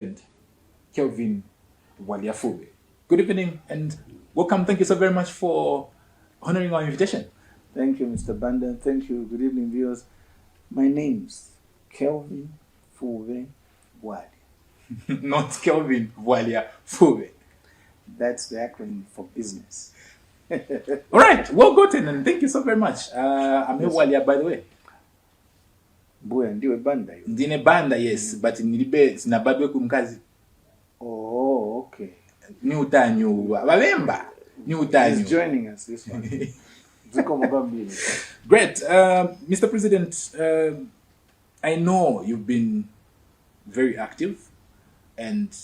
and Kelvin Waliafube. Good evening and welcome. Thank you so very much for honoring our invitation. Thank you, Mr. Banda. Thank you. Good evening, viewers. My name's Kelvin Fube Wali. Not Kelvin Waliafube. That's the acronym for business. All right, well gotten, and thank you so very much. I'm Yes. Walia, by the way. Buya ndiwe banda yo. Ndine banda, yes, but nilibe sinabadwe kumkazi. Oh, okay. Ni utanyu, babemba. Ni utanyu. He's joining us this one. Great. Mr. President, I know you've been very active and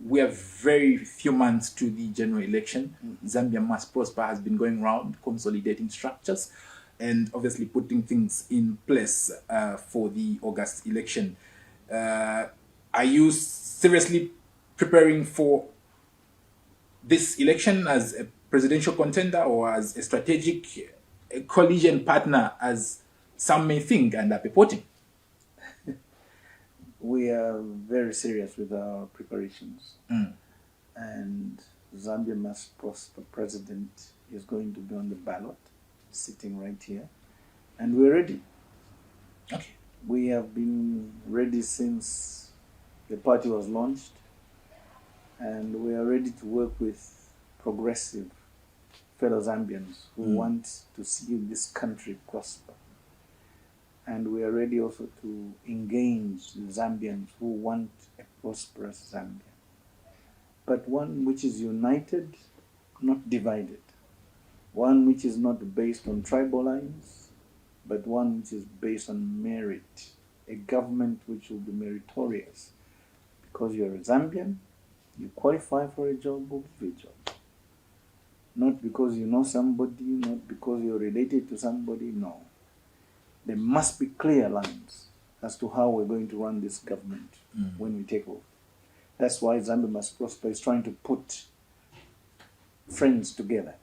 we are very few months to the general election. Zambia Must Prosper has been going around consolidating structures and obviously putting things in place for the August election. Are you seriously preparing for this election as a presidential contender or as a strategic coalition partner, as some may think and are purporting? We are very serious with our preparations. And Zambia Must Prosper president is going to be on the ballot, sitting right here. And we're ready. Okay. We have been ready since the party was launched. And we are ready to work with progressive fellow Zambians who want to see this country prosper. And we are ready also to engage the Zambians who want a prosperous Zambia. But one which is united, not divided. One which is not based on tribal lines, but one which is based on merit. A government which will be meritorious. Because you're a Zambian, you qualify for a job, we'll give you a job. Not because you know somebody, not because you're related to somebody, no. There must be clear lines as to how we're going to run this government when we take over. That's why Zambia Must Prosper is trying to put friends together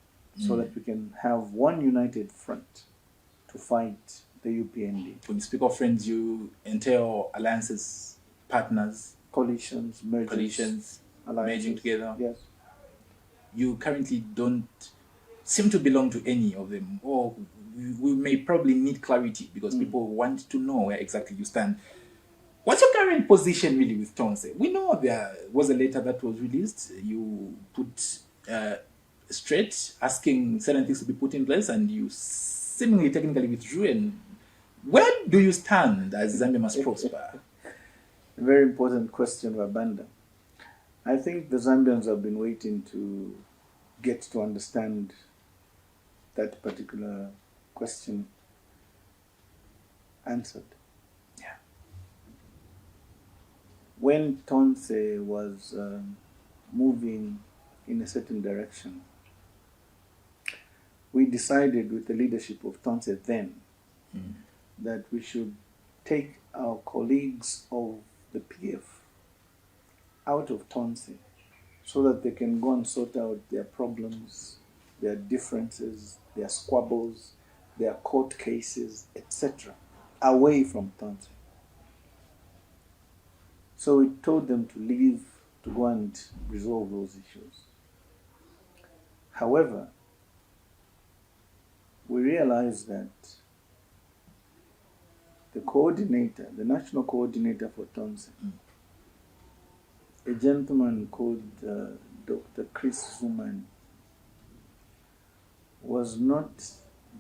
so that we can have one united front to fight the UPND. When you speak of friends, you entail alliances, partners, coalitions, mergers, merging together. Yes. You currently don't seem to belong to any of them, or we may probably need clarity because people want to know where exactly you stand. What's your current position really with Tonse? We know there was a letter that was released. You put straight asking certain things to be put in place, and you seemingly technically withdrew. And where do you stand as Zambia Must Prosper? A very important question, Wabanda. I think the Zambians have been waiting to get to understand that particular question answered. Yeah. When Tonse was moving in a certain direction, we decided with the leadership of Tonse then that we should take our colleagues of the PF out of Tonse so that they can go and sort out their problems, their differences, their squabbles, their court cases, etc., away from Tonse. So we told them to leave to go and resolve those issues. However, we realized that the coordinator, the national coordinator for Tonse, a gentleman called Dr. Chris Zumani, was not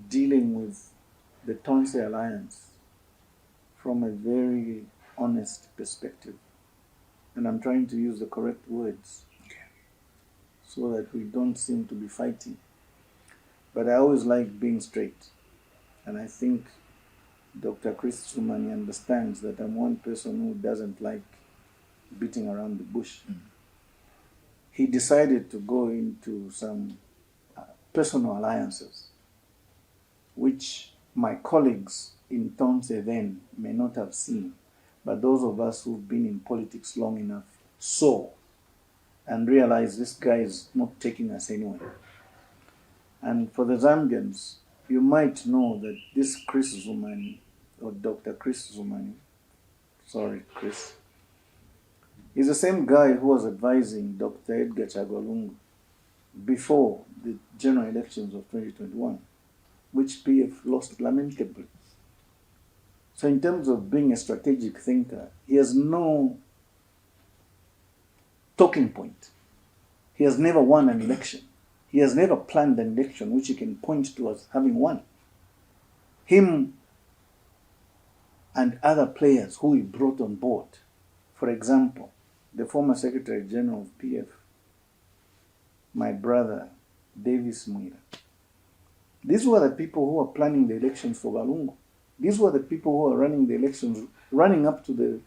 dealing with the Tonse Alliance from a very honest perspective. And I'm trying to use the correct words so that we don't seem to be fighting. But I always like being straight. And I think Dr. Chris Zumani understands that I'm one person who doesn't like beating around the bush. He decided to go into some personal alliances, which my colleagues in Tonse then may not have seen, but those of us who've been in politics long enough saw and realized this guy is not taking us anywhere. And for the Zambians, you might know that this Chris Zumani, or Dr. Chris Zumani, sorry, Chris, He's the same guy who was advising Dr. Edgar Chagwa before the general elections of 2021, which PF lost lamentably. So in terms of being a strategic thinker, he has no talking point. He has never won an election. He has never planned an election which he can point to as having won. Him and other players who he brought on board, for example, the former Secretary General of PF, my brother, Davis Muira. These were the people who were planning the elections for Galungu. These were the people who were running the elections, running up to the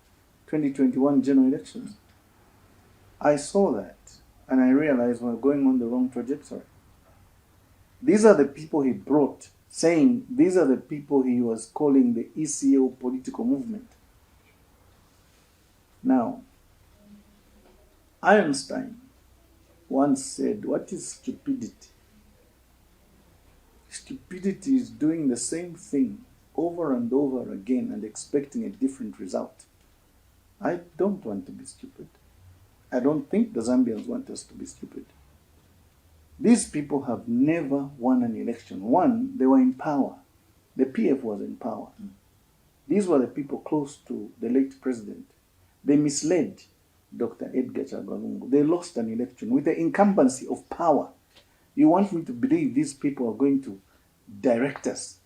2021 general elections. I saw that, and I realized we're going on the wrong trajectory. These are the people he brought, saying these are the people he was calling the ECO political movement. Now, Einstein once said, what is stupidity? Stupidity is doing the same thing over and over again and expecting a different result. I don't want to be stupid. I don't think the Zambians want us to be stupid. These people have never won an election. One, they were in power. The PF was in power. These were the people close to the late president. They misled Dr. Edgar Chagwa. They lost an election with the incumbency of power. You want me to believe these people are going to direct us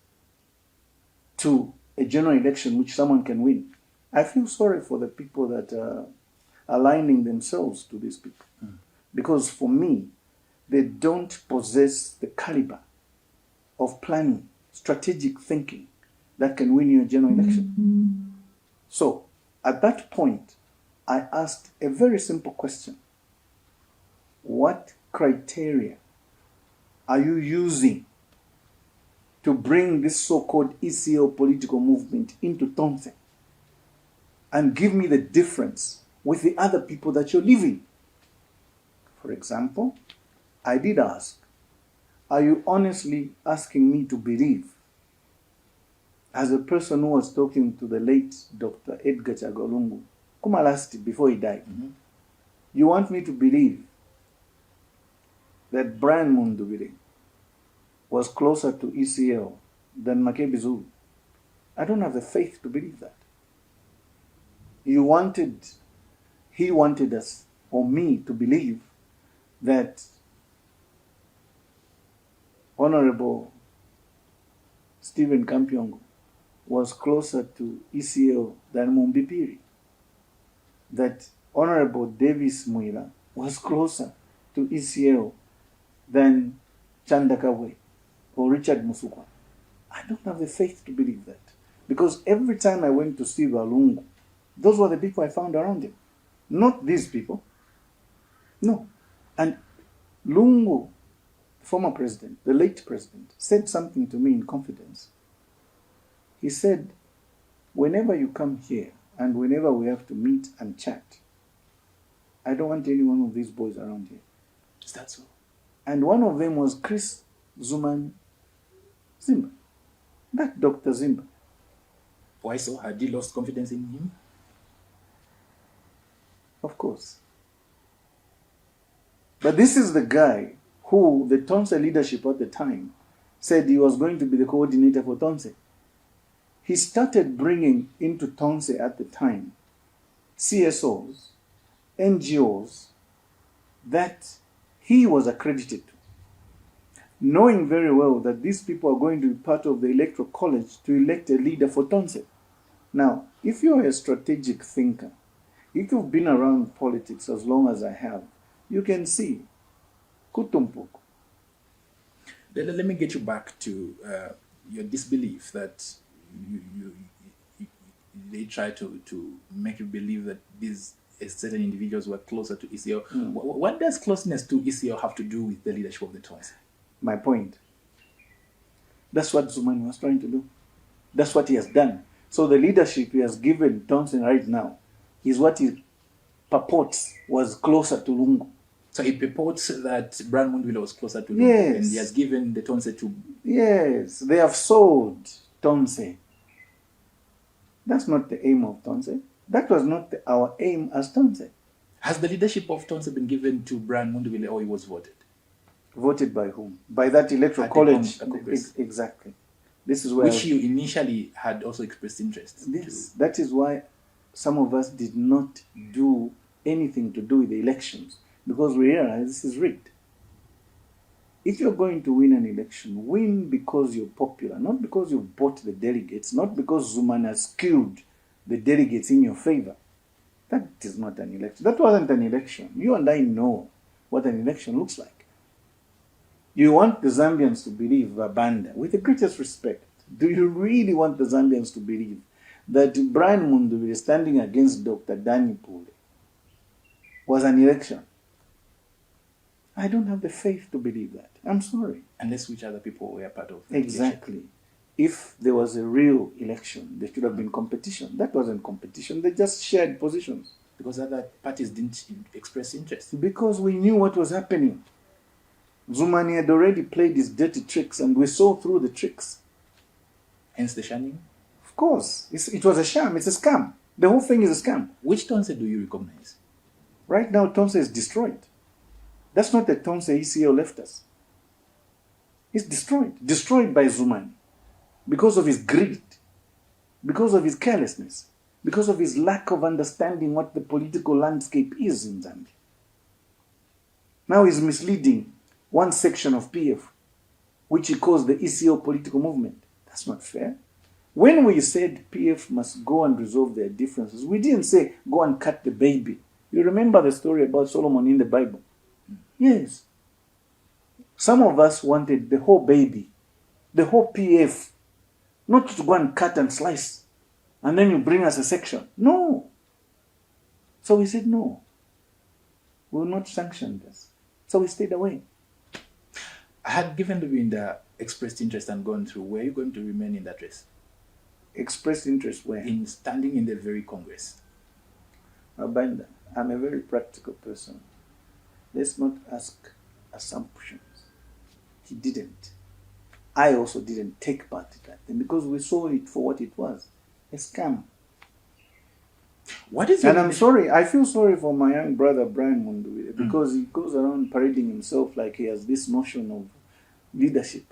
to a general election which someone can win? I feel sorry for the people that are aligning themselves to these people. Because for me, they don't possess the caliber of planning, strategic thinking that can win you a general election. So, at that point, I asked a very simple question. What criteria are you using to bring this so-called ECO political movement into Tonse? And give me the difference with the other people that you're leaving. For example, I did ask, are you honestly asking me to believe, as a person who was talking to the late Dr. Edgar Chagwa Kumalasti before he died, you want me to believe that Brian Mundubile was closer to ECL than Makebi Zulu? I don't have the faith to believe that. He wanted us, or me, to believe that Honorable Stephen Kampiongo was closer to ECL than Mumbipiri. That Honorable Davis Muira was closer to ECL than Chandakawe or Richard Musukwa. I don't have the faith to believe that. Because every time I went to see Valungu, those were the people I found around him. Not these people. No. And Lungu, former president, the late president, said something to me in confidence. He said, whenever you come here and whenever we have to meet and chat, I don't want any one of these boys around here. Is that so? And one of them was Chris Zuman Zimba. That Dr. Zimba. Why so? Had you lost confidence in him? Of course. But this is the guy who the Tonse leadership at the time said he was going to be the coordinator for Tonse. He started bringing into Tonse at the time CSOs, NGOs that he was accredited to, knowing very well that these people are going to be part of the electoral college to elect a leader for Tonse. Now, if you're a strategic thinker, if you've been around politics as long as I have, you can see Kutumpuku. Let me get you back to your disbelief that they try to make you believe that these certain individuals were closer to ECO. What does closeness to ECO have to do with the leadership of the Tonse? My point. That's what Zumani was trying to do. That's what he has done. So the leadership he has given Tonse right now is what he purports was closer to Lungu. So it purports that Brian Mundubile was closer to Lungu, Yes. and he has given the Tonse to... Yes, they have sold Tonse. That's not the aim of Tonse. That was not our aim as Tonse. Has the leadership of Tonse been given to Brian Mundubile, or he was voted? Voted by whom? By that electoral At the college. Congress. Exactly. This is where Which you initially had also expressed interest. Yes, that is why some of us did not do anything to do with the elections, because we realize this is rigged. If you're going to win an election, win because you're popular, not because you've bought the delegates, not because Zuman has skewed the delegates in your favor. That is not an election. That wasn't an election. You and I know what an election looks like. You want the Zambians to believe, Babanda, with the greatest respect, do you really want the Zambians to believe that Brian Mundubile standing against Dr. Danny Pule was an election? I don't have the faith to believe that. I'm sorry. Unless which other people were part of the Exactly. election. If there was a real election, there should have been competition. That wasn't competition. They just shared positions. Because other parties didn't express interest. Because we knew what was happening. Zumani had already played his dirty tricks, and we saw through the tricks. Hence the shaming? Of course. It was a sham. It's a scam. The whole thing is a scam. Which Tonse do you recognize? Right now, Tonse is destroyed. That's not the Tonse ECO left us. It's destroyed. Destroyed by Zumani. Because of his greed. Because of his carelessness. Because of his lack of understanding what the political landscape is in Zambia. Now he's misleading one section of PF, which he calls the ECO political movement. That's not fair. When we said PF must go and resolve their differences, we didn't say go and cut the baby. You remember the story about Solomon in the Bible? Yes. Some of us wanted the whole baby, the whole PF, not to go and cut and slice, and then you bring us a section. No. So we said no. We will not sanction this. So we stayed away. Had given Lubinda expressed interest and gone through, were you going to remain in that race? Expressed interest where? In standing in the very Congress. Abanda, I'm a very practical person. Let's not ask assumptions. He didn't. I also didn't take part in that thing because we saw it for what it was. A scam. What is and I'm sorry, I feel sorry for my young brother Brian Mundubile because he goes around parading himself like he has this notion of leadership.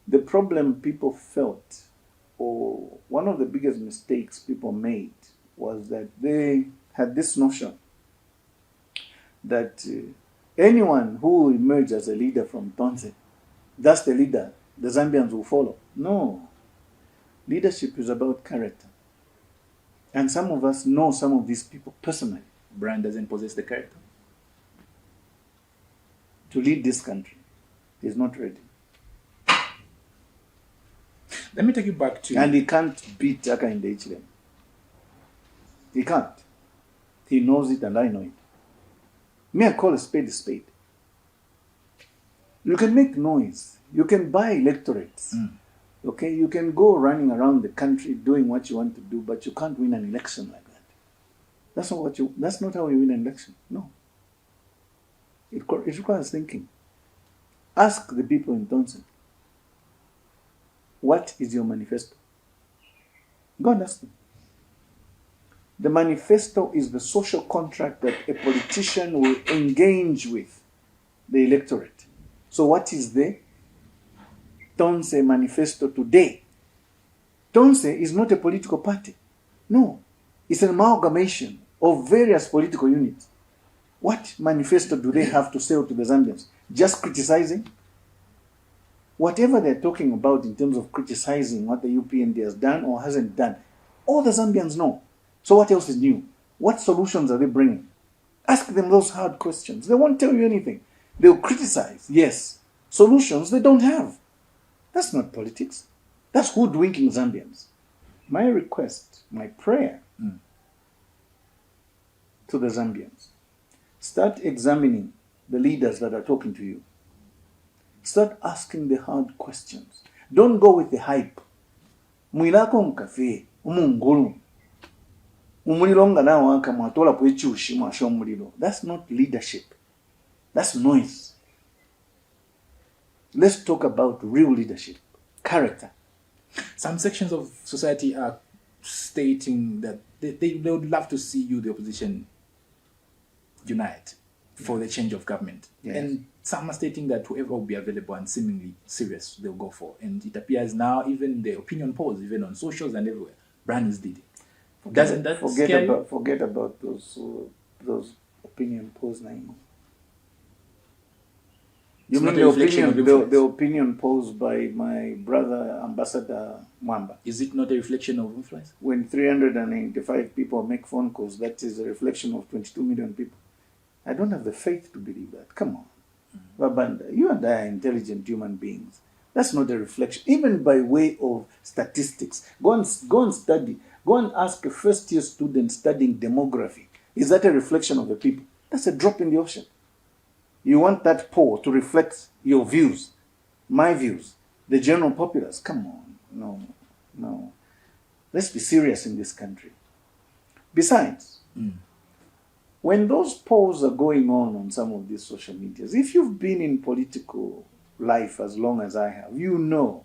The problem people felt, or one of the biggest mistakes people made, was that they had this notion that anyone who will emerge as a leader from Tonse, that's the leader the Zambians will follow. No. Leadership is about character. And some of us know some of these people personally. Brian doesn't possess the character to lead this country. He's not ready. Let me take you back to... And he can't beat Aka in the HLM. He can't. He knows it and I know it. May I call a spade a spade? You can make noise. You can buy electorates. Okay? You can go running around the country doing what you want to do, but you can't win an election like that. That's not how you win an election. No. It requires thinking. Ask the people in Tonse, what is your manifesto? Go and ask them. The manifesto is the social contract that a politician will engage with the electorate. So what is the Tonse manifesto today? Tonse is not a political party. No. It's an amalgamation of various political units. What manifesto do they have to sell to the Zambians? Just criticizing? Whatever they're talking about in terms of criticizing what the UPND has done or hasn't done, all the Zambians know. So what else is new? What solutions are they bringing? Ask them those hard questions. They won't tell you anything. They'll criticize, yes. Solutions they don't have. That's not politics. That's hoodwinking Zambians. My request, my prayer to the Zambians, start examining the leaders that are talking to you. Start asking the hard questions. Don't go with the hype. Mwilako mkafe, umungulu. Umulilonga na waka mwatola pwechushi mwasho mulilo. That's not leadership. That's noise. Let's talk about real leadership. Character. Some sections of society are stating that they would love to see you, the opposition, unite for the change of government. Yes. And some are stating that whoever will be available and seemingly serious, they'll go for. And it appears now, even the opinion polls, even on socials and everywhere, Brian is leading. Doesn't that scare you? Forget about those opinion polls now. You mean the opinion posed by my brother, Ambassador Mwamba? Is it not a reflection of influence? When 395 people make phone calls, that is a reflection of 22 million people. I don't have the faith to believe that. Come on. Babanda, you and I are intelligent human beings. That's not a reflection. Even by way of statistics. Go and study. Go and ask a first-year student studying demography. Is that a reflection of the people? That's a drop in the ocean. You want that poll to reflect your views, my views, the general populace. Come on. No. Let's be serious in this country. Besides, when those polls are going on some of these social medias, if you've been in political life as long as I have, you know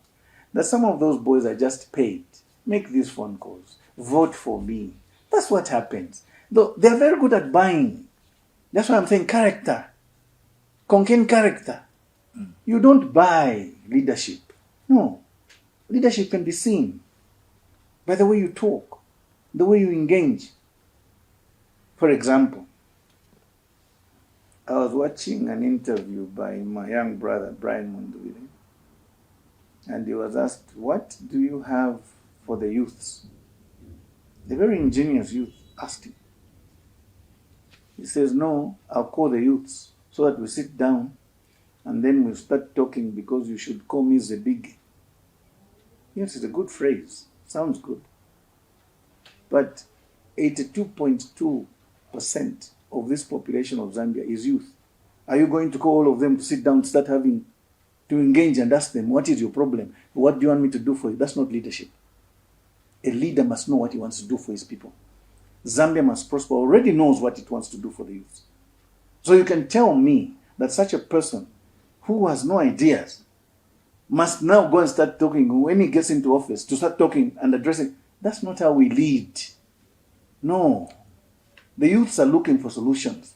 that some of those boys are just paid. Make these phone calls. Vote for me. That's what happens. Though they're very good at buying. That's why I'm saying character. Contain character. You don't buy leadership. No. Leadership can be seen by the way you talk, the way you engage. For example, I was watching an interview by my young brother, Brian Mundubile, and he was asked, what do you have for the youths? A very ingenious youth asked him. He says, no, I'll call the youths so that we sit down and then we'll start talking because you should call me Zebigi. Yes, it's a good phrase. Sounds good. But 82.2% of this population of Zambia is youth. Are you going to call all of them to sit down, start having to engage and ask them, what is your problem? What do you want me to do for you? That's not leadership. A leader must know what he wants to do for his people. Zambia must prosper, already knows what it wants to do for the youth. So you can tell me that such a person who has no ideas must now go and start talking when he gets into office, to start talking and addressing. That's not how we lead. No. The youths are looking for solutions.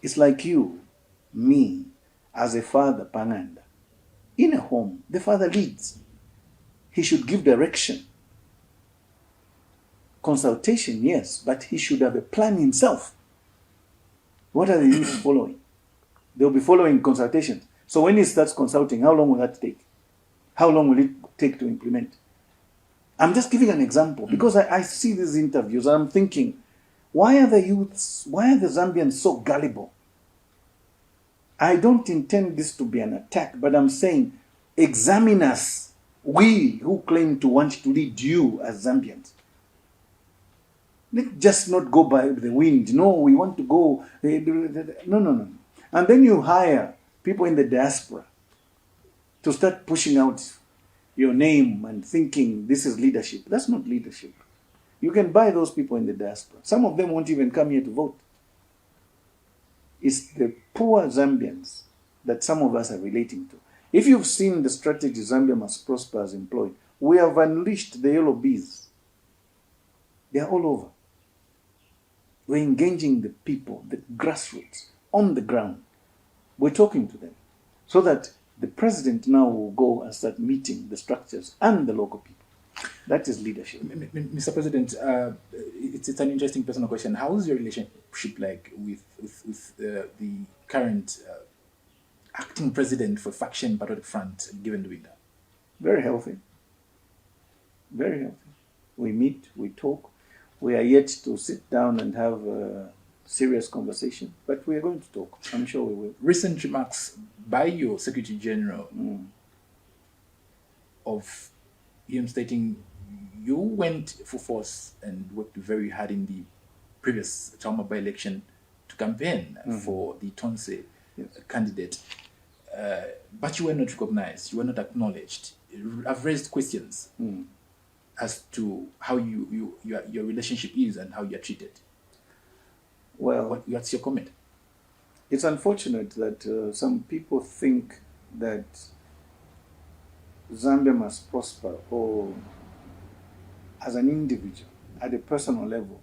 It's like you, me, as a father, Panganda. In a home, the father leads. He should give direction. Consultation, yes, but he should have a plan himself. What are the youth following? They'll be following consultations. So when he starts consulting, how long will that take? How long will it take to implement? I'm just giving an example because I see these interviews and I'm thinking, why are the Zambians so gullible? I don't intend this to be an attack, but I'm saying, examine us, we who claim to want to lead you as Zambians. Let's just not go by the wind. No, we want to go. No. And then you hire people in the diaspora to start pushing out your name and thinking this is leadership. That's not leadership. You can buy those people in the diaspora. Some of them won't even come here to vote. It's the poor Zambians that some of us are relating to. If you've seen the strategy Zambia Must Prosper has employed, we have unleashed the yellow bees. They are all over. We're engaging the people, the grassroots, on the ground. We're talking to them so that the president now will go and start meeting the structures and the local people. That is leadership. Mr. President, it's an interesting personal question. How is your relationship like with the current acting president for Faction Patriotic Front, Given the Window? Very healthy. Very healthy. We meet, we talk. We are yet to sit down and have a serious conversation, but we are going to talk. I'm sure we will. Recent remarks by your Secretary General of him stating you went for force and worked very hard in the previous Chama by-election to campaign for the Tonse candidate, but you were not recognized, you were not acknowledged. I've raised questions as to how your relationship is and how you are treated. Well, what's your comment? It's unfortunate that some people think that Zambia must prosper, or as an individual, at a personal level,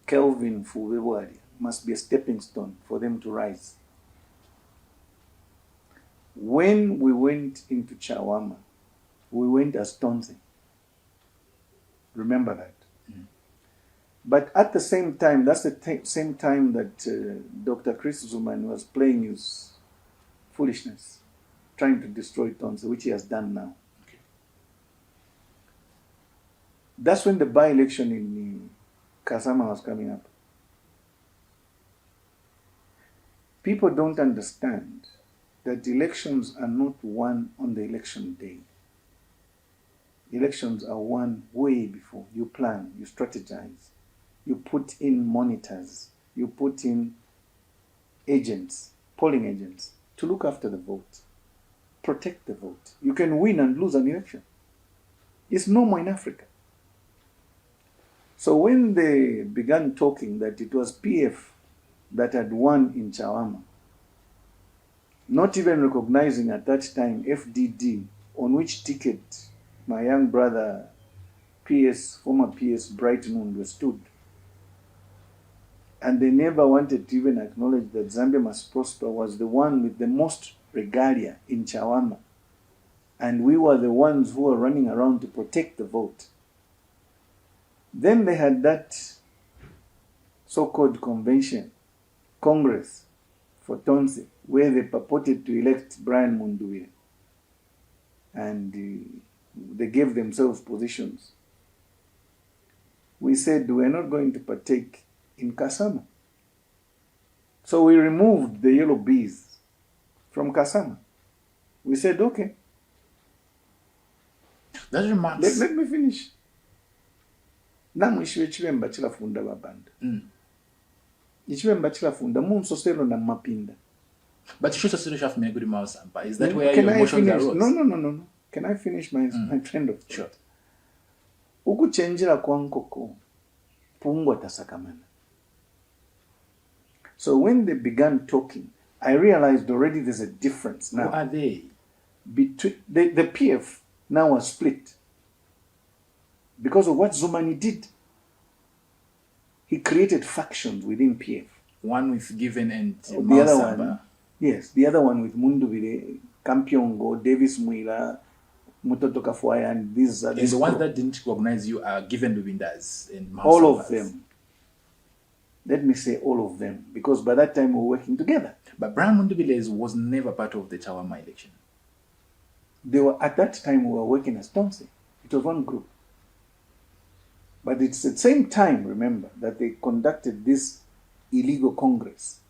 Kelvin Fubebwadi must be a stepping stone for them to rise. When we went into Chawama, we went as Tonse. Remember that. But at the same time, that's the same time that Dr. Chris Zuman was playing his foolishness, trying to destroy Tonse, which he has done now. Okay. That's when the by-election in Kasama was coming up. People don't understand that elections are not won on the election day. Elections are won way before. You plan, you strategize, you put in monitors, you put in agents, polling agents, to look after the vote, protect the vote. You can win and lose an election. It's normal in Africa. So when they began talking that it was PF that had won in Chawama, not even recognizing at that time FDD, on which ticket my young brother former PS Bright Moon stood. And they never wanted to even acknowledge that Zambia Must Prosper was the one with the most regalia in Chawama. And we were the ones who were running around to protect the vote. Then they had that so-called Congress for Tonse, where they purported to elect Brian Mundubile. And they gave themselves positions. We said we're not going to partake in Kasama. So we removed the yellow bees from Kasama. We said, okay. That remarks. Let me finish. Namwishiwe chivemba chilafunda babanda. Ichivemba chilafunda munsoselo na mapinda. But you should also have made good mouse. Is that Then where can your I emotions finish? arose? No. Can I finish my trend of thought? Sure. Ukuchenjera kwa nkoko, pungwa tasakamana. So when they began talking, I realized already there's a difference now. Who are they? Between the PF now was split because of what Zumani did. He created factions within PF. One with Given and The other one, yes, the other one with Mundubile, Kampiongo, Davis Muila, Mutoto Kafuaya, and these are And the ones that didn't recognize you are Given Lubindas and all of them. Let me say all of them, because by that time we were working together. But Brian Mundubile was never part of the Chawama election. They were at that time we were working as Tonse. It was one group. But it's at the same time, remember, that they conducted this illegal Congress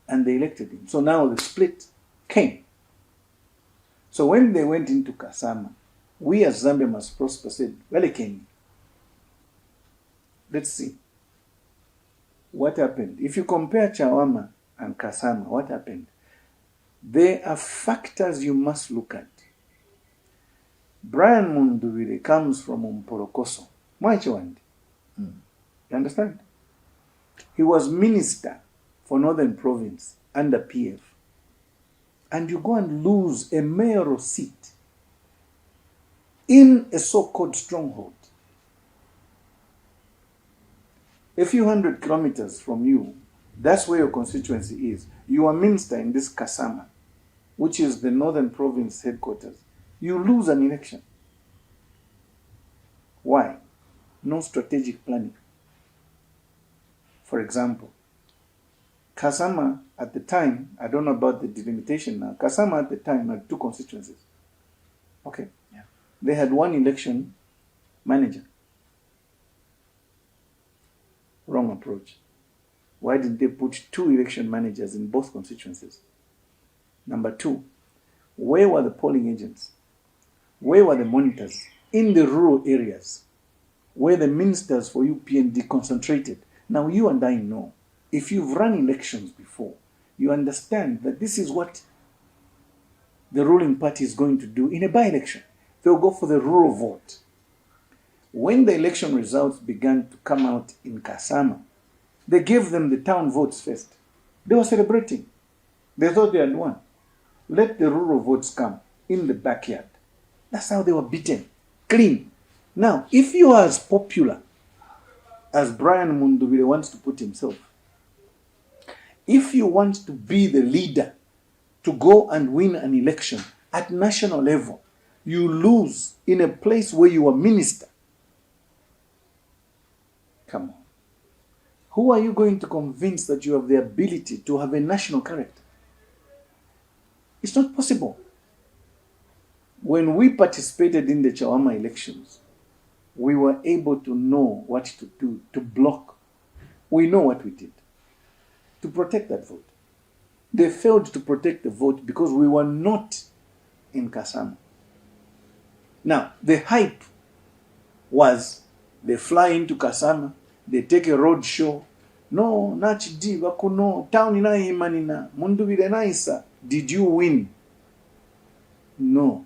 and they elected him. So now the split came. So when they went into Kasama, we as Zambia Must Prosper said, well, it came. Let's see. What happened? If you compare Chawama and Kasama, what happened? There are factors you must look at. Brian Mundubile comes from Umporokoso. Mwaichewandi. You understand? He was minister for Northern Province under PF. And you go and lose a mayoral seat in a so-called stronghold. A few 100 kilometers from you, that's where your constituency is. You are minister in this Kasama, which is the Northern Province headquarters. You lose an election. Why? No strategic planning. For example, Kasama at the time, I don't know about the delimitation now, Kasama at the time had two constituencies. Okay? Yeah. They had one election manager. Wrong approach. Why did they put two election managers in both constituencies? Number two, where were the polling agents? Where were the monitors? In the rural areas, where the ministers for UPND concentrated. Now you and I know, if you've run elections before, you understand that this is what the ruling party is going to do in a by-election. They'll go for the rural vote. When the election results began to come out in Kasama, they gave them the town votes first. They were celebrating. They thought they had won. Let the rural votes come in the backyard. That's how they were beaten. Clean. Now, if you are as popular as Brian Mundubile wants to put himself, If you want to be the leader to go and win an election at national level, you lose in a place where you are minister. Come on. Who are you going to convince that you have the ability to have a national character? It's not possible. When we participated in the Chawama elections, we were able to know what to do, to block. We know what we did to protect that vote. They failed to protect the vote because we were not in Kasama. Now, the hype was they fly into Kasama, they take a road show. No, Nachidi, Bakuno, town ina imanina, Mundubile naisa. Did you win? No.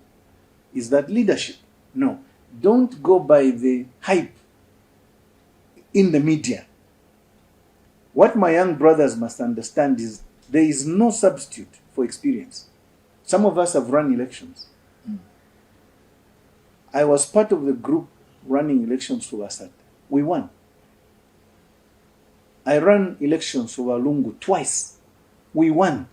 Is that leadership? No. Don't go by the hype in the media. What my young brothers must understand is there is no substitute for experience. Some of us have run elections. I was part of the group running elections for Assad. We won. I ran elections for Walungu twice. We won.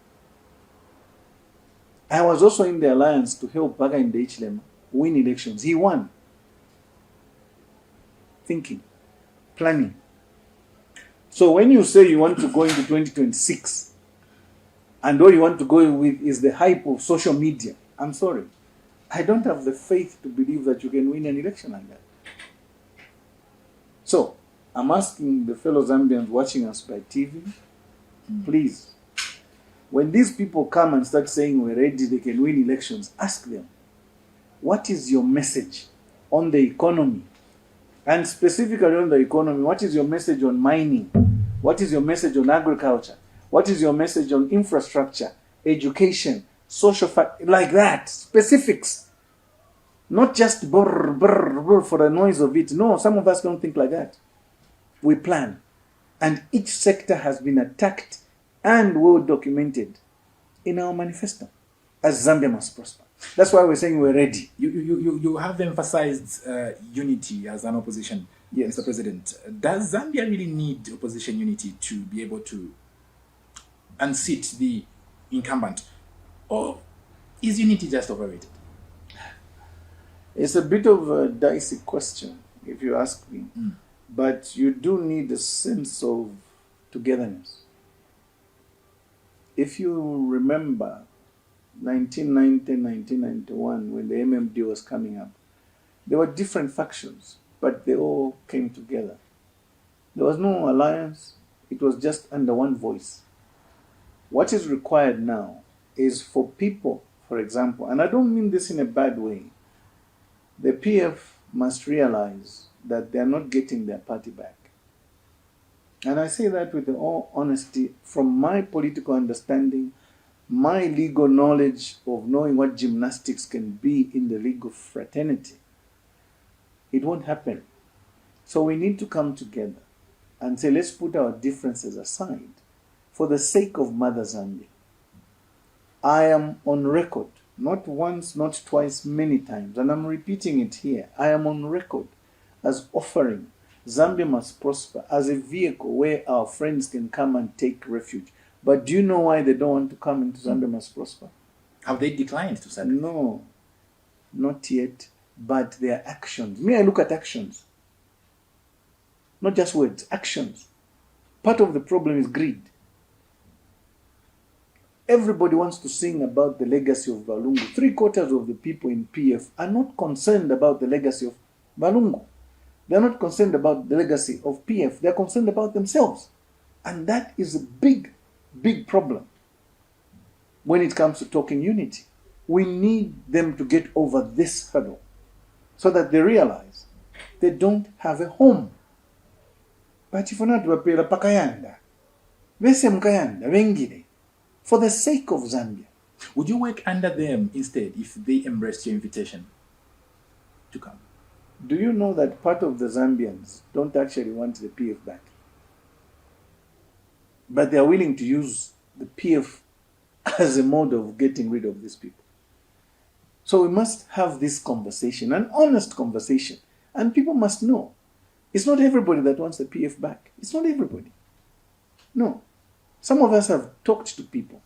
I was also in the alliance to help Baga in the Ichlema win elections. He won. Thinking, planning. So when you say you want to go into 2026 and all you want to go with is the hype of social media, I'm sorry. I don't have the faith to believe that you can win an election like that. So I'm asking the fellow Zambians watching us by TV, please, when these people come and start saying we're ready, they can win elections, ask them, what is your message on the economy? And specifically on the economy, what is your message on mining? What is your message on agriculture? What is your message on infrastructure, education, social like that, specifics. Not just brr, brr, brr for the noise of it. No, some of us don't think like that. We plan. And each sector has been attacked and well documented in our manifesto as Zambia must prosper. That's why we're saying we're ready. You have emphasized unity as an opposition, yes, Mr. President. Does Zambia really need opposition unity to be able to unseat the incumbent? Or is unity just overrated? It's a bit of a dicey question, if you ask me. But you do need a sense of togetherness. If you remember 1990, 1991, when the MMD was coming up, there were different factions, but they all came together. There was no alliance. It was just under one voice. What is required now is for people, for example, and I don't mean this in a bad way, the PF must realize that they are not getting their party back. And I say that with all honesty, from my political understanding, my legal knowledge of knowing what gymnastics can be in the legal fraternity, it won't happen. So we need to come together and say, let's put our differences aside for the sake of Mother Zambia. I am on record, not once, not twice, many times, and I'm repeating it here. I am on record as offering Zambia must prosper as a vehicle where our friends can come and take refuge. But do you know why they don't want to come into Zambia must prosper? Have they declined to Zambia? No, not yet, but their actions. I look at actions. Not just words, actions. Part of the problem is greed. Everybody wants to sing about the legacy of Balungu. 3/4 of the people in PF are not concerned about the legacy of Balungu. They're not concerned about the legacy of PF. They're concerned about themselves. And that is a big, big problem when it comes to talking unity. We need them to get over this hurdle so that they realize they don't have a home. But if not, wapela pakayanda, vese mkayanda, wengine, for the sake of Zambia. Would you work under them instead if they embraced your invitation to come? Do you know that part of the Zambians don't actually want the PF back? But they are willing to use the PF as a mode of getting rid of these people. So we must have this conversation, an honest conversation. And people must know. It's not everybody that wants the PF back. It's not everybody. No. Some of us have talked to people.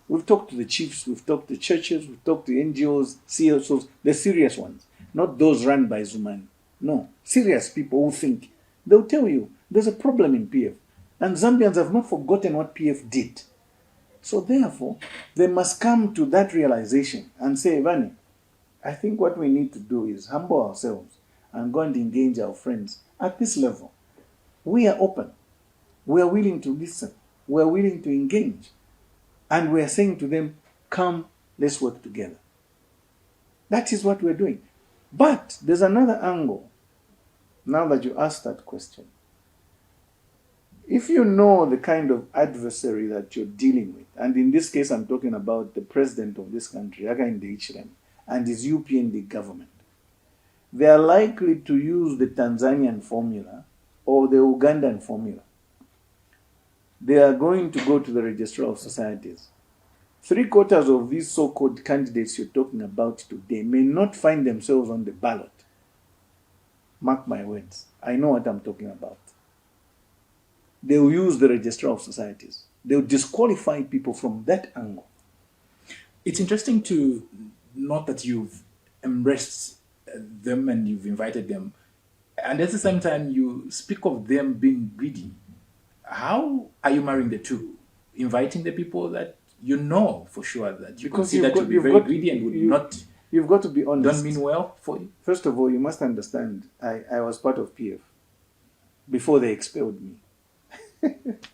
We've talked to the chiefs, we've talked to churches, we've talked to NGOs, CSOs, the serious ones, not those run by Zumani. No, serious people who think. They'll tell you there's a problem in PF. And Zambians have not forgotten what PF did. So therefore, they must come to that realization and say, Vani, I think what we need to do is humble ourselves and go and engage our friends at this level. We are open. We are willing to listen. We are willing to engage. And we are saying to them, come, let's work together. That is what we're doing. But there's another angle, now that you asked that question. If you know the kind of adversary that you're dealing with, and in this case I'm talking about the president of this country, Hakainde Hichilema, and his UPND government, they are likely to use the Tanzanian formula or the Ugandan formula. They are going to go to the Registrar of Societies. 3/4 of these so-called candidates you're talking about today may not find themselves on the ballot. Mark my words. I know what I'm talking about. They will use the Registrar of Societies. They will disqualify people from that angle. It's interesting to note that you've embraced them and you've invited them. And at the same time, you speak of them being greedy. How are you marrying the two? Inviting the people that you know for sure that you consider to be very greedy and would not... You've got to be honest. Don't mean well for you? First of all, you must understand, I was part of PF before they expelled me.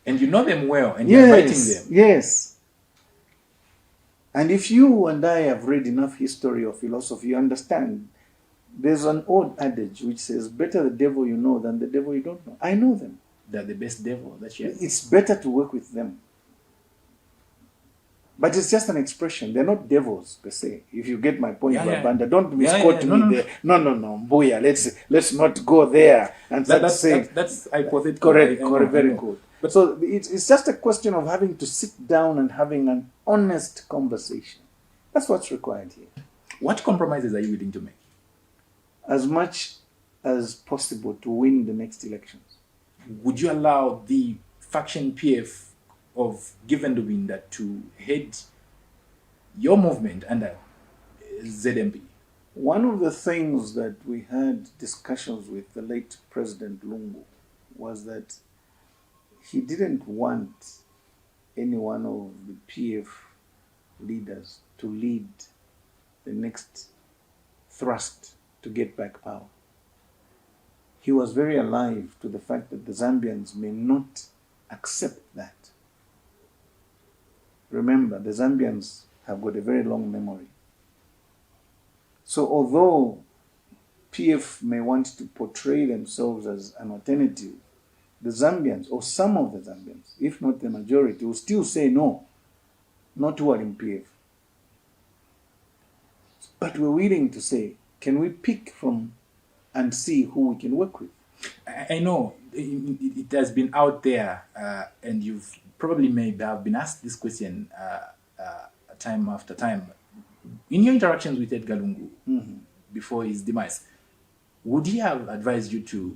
And you know them well, and you're inviting them. Yes. And if you and I have read enough history or philosophy, you understand there's an old adage which says, better the devil you know than the devil you don't know. I know them. They're the best devil that you have. It's better to work with them. But it's just an expression. They're not devils per se. If you get my point, Babanda, don't misquote me there. No, Mbuya, let's not go there and start saying. That's hypothetical. Correct, very good. But so it's just a question of having to sit down and having an honest conversation. That's what's required here. What compromises are you willing to make? As much as possible to win the next elections. Would you allow the faction PF of Givendubinda to head your movement under ZMP? One of the things that we had discussions with the late President Lungu was that he didn't want any one of the PF leaders to lead the next thrust to get back power. He was very alive to the fact that the Zambians may not accept that. Remember, the Zambians have got a very long memory. So although PF may want to portray themselves as an alternative, the Zambians, or some of the Zambians, if not the majority, will still say no, not who are in PF. But we're willing to say, can we pick from and see who we can work with? I know it has been out there, and you've probably may have been asked this question time after time. In your interactions with Edgar Lungu before his demise, would he have advised you to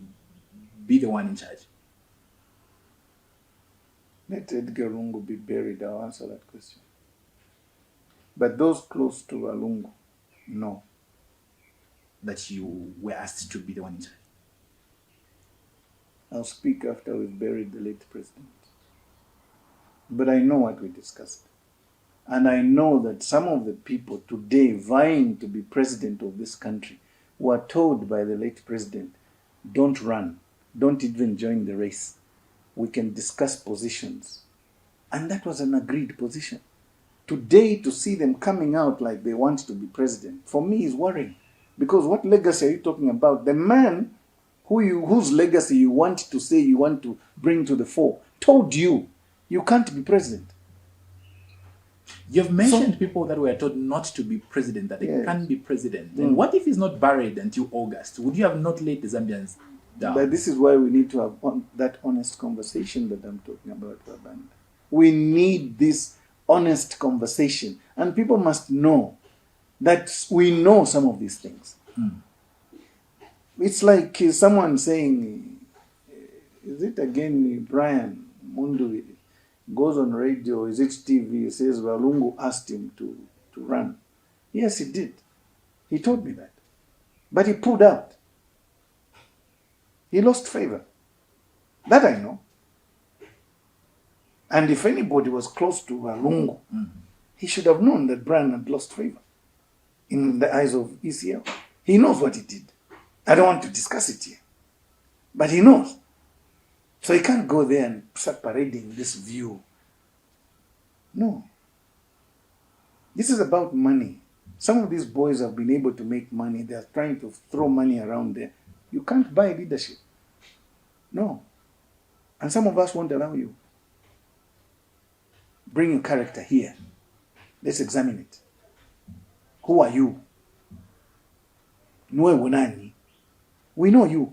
be the one in charge? Let Edgar Lungu be buried, I'll answer that question. But those close to Lungu, no. That you were asked to be the one in charge? I'll speak after we've buried the late president. But I know what we discussed. And I know that some of the people today vying to be president of this country were told by the late president, don't run, don't even join the race. We can discuss positions. And that was an agreed position. Today, to see them coming out like they want to be president, for me is worrying. Because what legacy are you talking about? The man whose legacy you want to say you want to bring to the fore told you can't be president. You've mentioned people that were told not to be president, that they can't be president. And what if he's not buried until August? Would you have not let the Zambians down? But this is why we need to have that honest conversation that I'm talking about, Babanda. We need this honest conversation. And people must know that we know some of these things. It's like someone saying, is it again Brian Mundubile? goes on radio, is it TV, says Walungu asked him to run. Yes, he did. He told me that. But he pulled out. He lost favor. That I know. And if anybody was close to Walungu, he should have known that Brian had lost favor in the eyes of ECL. He knows what he did. I don't want to discuss it here. But he knows. So he can't go there and start parading this view. No. This is about money. Some of these boys have been able to make money. They are trying to throw money around there. You can't buy leadership. No. And some of us won't allow you. Bring your character here. Let's examine it. Who are you? We know you.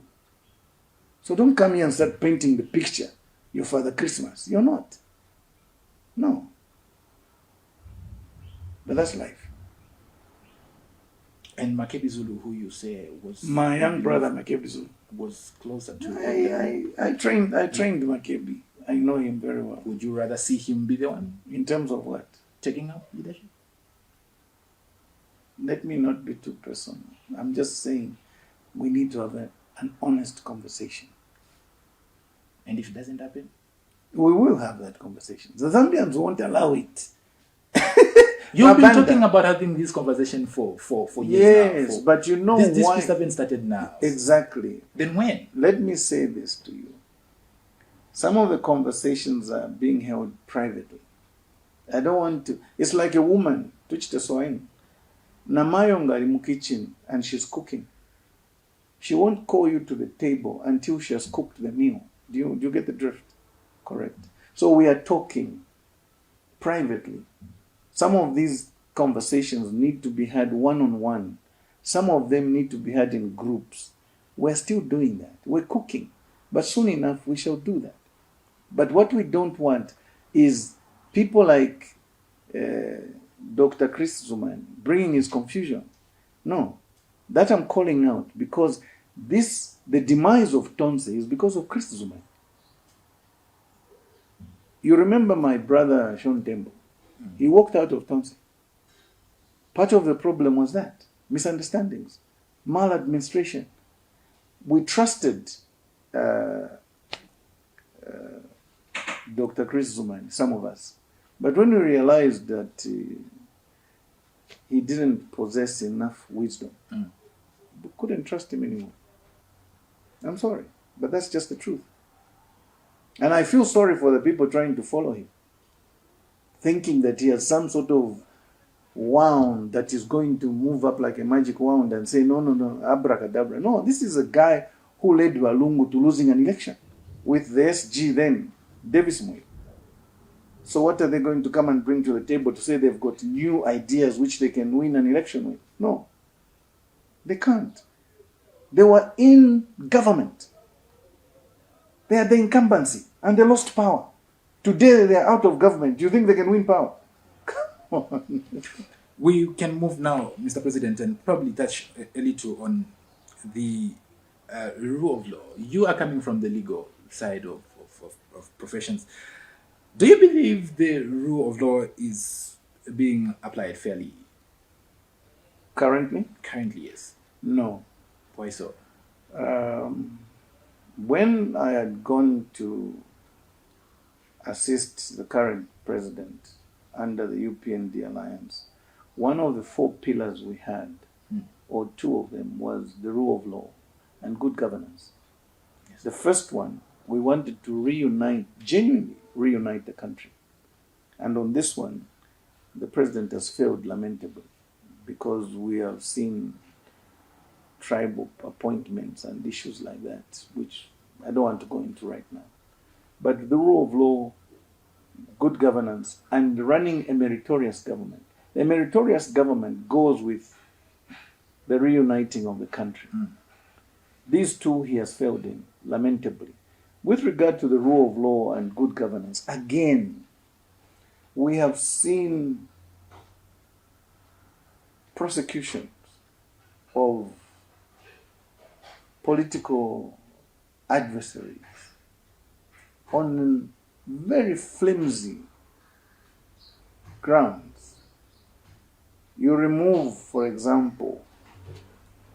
So don't come here and start painting the picture. You're Father Christmas. You're not. No. But that's life. And Makebi Zulu, who you say was my young brother, Makebi Zulu, was closer to. I trained Makebi. I know him very well. Would you rather see him be the one? In terms of what? Taking up leadership? Let me not be too personal. I'm just saying we need to have an honest conversation. And if it doesn't happen? We will have that conversation. The Zambians won't allow it. You've been talking about having this conversation for years now. Yes, but you know this why. This haven't started now. Exactly. Then when? Let me say this to you. Some of the conversations are being held privately. I don't want to. It's like a woman, Tuchite Soain. Namayonga in the kitchen and she's cooking. She won't call you to the table until she has cooked the meal. Do you get the drift? Correct. So we are talking privately. Some of these conversations need to be had one-on-one. Some of them need to be had in groups. We're still doing that. We're cooking. But soon enough, we shall do that. But what we don't want is people like Dr. Chris Zuman bringing his confusion. No. That I'm calling out because the demise of Tonse is because of Chris Zuman. You remember my brother Sean Tembo? He walked out of Tonse. Part of the problem was that. Misunderstandings. Maladministration. We trusted Dr. Chris Zuman, some of us. But when we realized that he didn't possess enough wisdom, we couldn't trust him anymore. I'm sorry, but that's just the truth. And I feel sorry for the people trying to follow him, thinking that he has some sort of wand that is going to move up like a magic wand and say, no, abracadabra. No, this is a guy who led Walungu to losing an election with the SG then, Davis Moyo. So what are they going to come and bring to the table to say they've got new ideas which they can win an election with? No, they can't. They were in government. They had the incumbency and they lost power. Today they are out of government. Do you think they can win power? Come on. We can move now, Mr. President, and probably touch a little on the rule of law. You are coming from the legal side of professions. Do you believe the rule of law is being applied fairly? Currently? Currently, yes. No. Why so? When I had gone to assist the current president under the UPND alliance, one of the 4 pillars we had, or 2 of them, was the rule of law and good governance. Yes. The first one, we wanted to genuinely reunite the country. And on this one, the president has failed lamentably because we have seen tribal appointments and issues like that, which I don't want to go into right now. But the rule of law, good governance, and running a meritorious government. The meritorious government goes with the reuniting of the country. These 2 he has failed in, lamentably. With regard to the rule of law and good governance, again, we have seen prosecutions of political adversaries on very flimsy grounds. You remove, for example,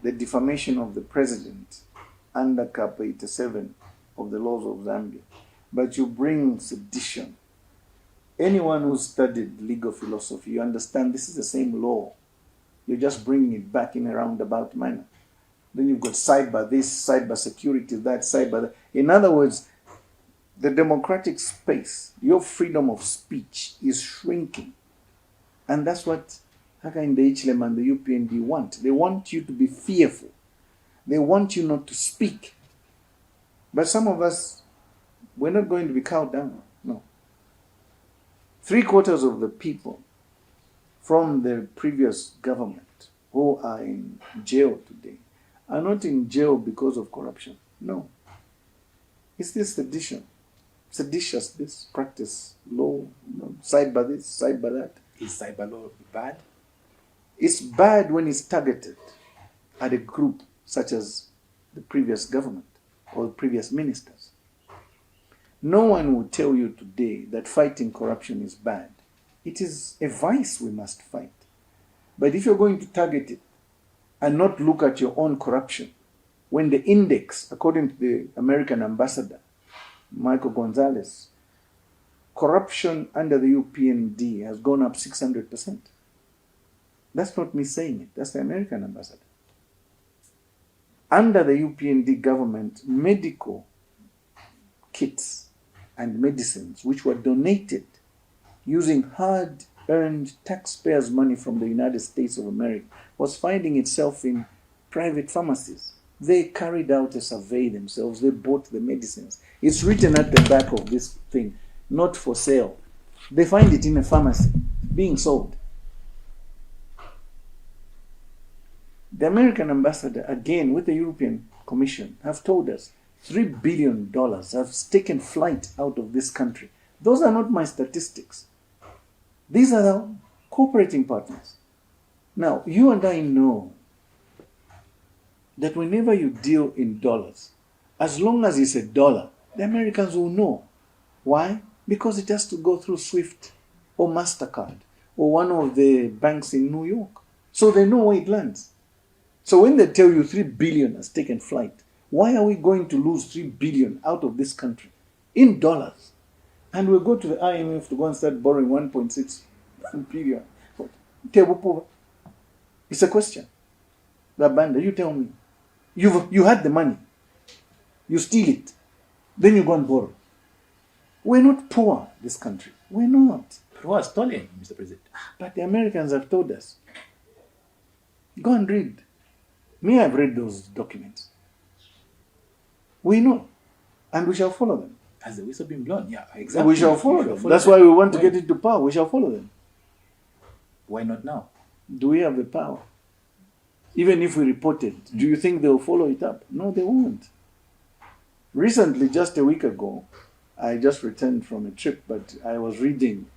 the defamation of the president under Cap 87 of the laws of Zambia, but you bring sedition. Anyone who studied legal philosophy, you understand this is the same law. You're just bringing it back in a roundabout manner. Then you've got cyber this, cyber security, that, cyber that. In other words, the democratic space, your freedom of speech is shrinking. And that's what Hakainde Hichilema and the UPND want. They want you to be fearful. They want you not to speak. But some of us, we're not going to be cowed down. No. 3/4 of the people from the previous government who are in jail today are not in jail because of corruption. No. It's this sedition. Seditious, this practice, law, cyber this, cyber that. Is cyber law bad? It's bad when it's targeted at a group such as the previous government or the previous ministers. No one will tell you today that fighting corruption is bad. It is a vice we must fight. But if you're going to target it and not look at your own corruption, when the index, according to the American ambassador, Michael Gonzalez, corruption under the UPND has gone up 600%. That's not me saying it. That's the American ambassador. Under the UPND government, medical kits and medicines which were donated using hard-earned taxpayers' money from the United States of America was finding itself in private pharmacies. They carried out a survey themselves. They bought the medicines. It's written at the back of this thing, not for sale. They find it in a pharmacy being sold. The American ambassador, again with the European Commission, have told us $3 billion have taken flight out of this country. Those are not my statistics. These are our cooperating partners. Now, you and I know that whenever you deal in dollars, as long as it's a dollar, the Americans will know. Why? Because it has to go through SWIFT or MasterCard or one of the banks in New York. So they know where it lands. So when they tell you 3 billion has taken flight, why are we going to lose 3 billion out of this country in dollars? And we'll go to the IMF to go and start borrowing 1.6 billion. It's a question. Babanda, you tell me. You had the money. You steal it. Then you go and borrow. We're not poor, this country. We're not. Who has stolen, Mr. President? But the Americans have told us. Go and read. Me, I've read those documents. We know. And we shall follow them. Has the whistle been blown? Yeah, exactly. We shall follow them. That's why we want to get into power. We shall follow them. Why not now? Do we have the power? Even if we report it, do you think they'll follow it up? No, they won't. Recently, just a week ago, I just returned from a trip, but I was reading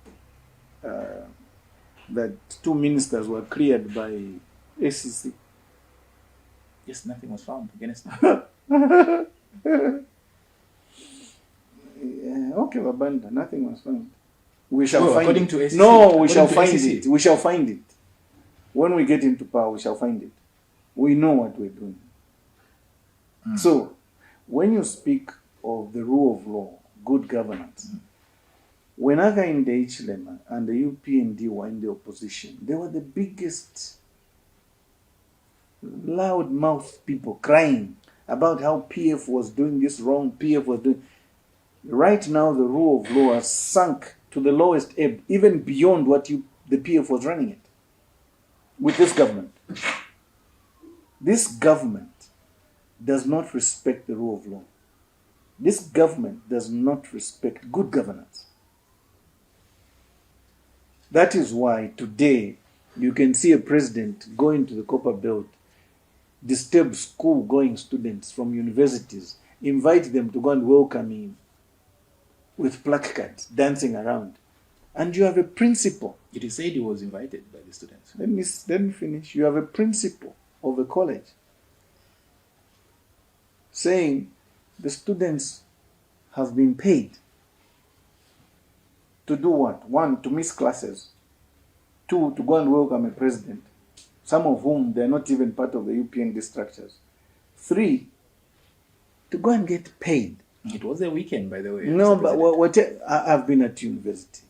that 2 ministers were cleared by ACC. Yes, nothing was found against them. Okay, Babanda, nothing was found. We shall find according it. To ACC, no, we shall to find ACC. it. We shall find it. When we get into power, we shall find it. We know what we're doing. So, when you speak of the rule of law, good governance, when Hakainde Hichilema and the UPND were in the opposition, they were the biggest loud-mouthed people crying about how PF was doing this wrong, PF was doing... Right now, the rule of law has sunk to the lowest ebb, even beyond what the PF was running it with this government. This government does not respect the rule of law. This government does not respect good governance. That is why today you can see a president going to the Copper Belt, disturb school-going students from universities, invite them to go and welcome him with placards, dancing around. And you have a principal. It is said he was invited by the students. Let me finish. You have a principal of a college saying the students have been paid To do what? One, to miss classes. Two, to go and welcome a president, some of whom they're not even part of the UPND structures. Three, to go and get paid. It was a weekend, by the way. No, but I've been at university.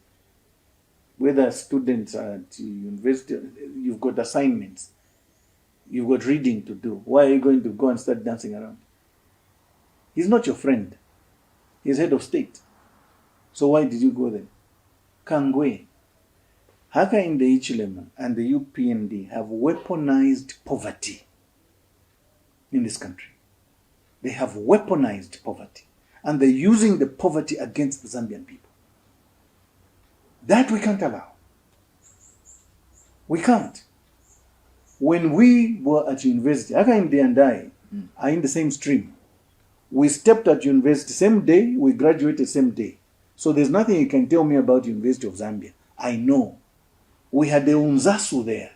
Whether students are at university, you've got assignments. You've got reading to do. Why are you going to go and start dancing around? He's not your friend. He's head of state. So why did you go there? Kangwe. Haka in the Ichilema and the UPND have weaponized poverty in this country. They have weaponized poverty. And they're using the poverty against the Zambian people. That we can't allow. We can't. When we were at university, Haka in and I are in the same stream. We stepped at university same day, we graduated same day. So there's nothing you can tell me about University of Zambia. I know. We had the Unzasu there.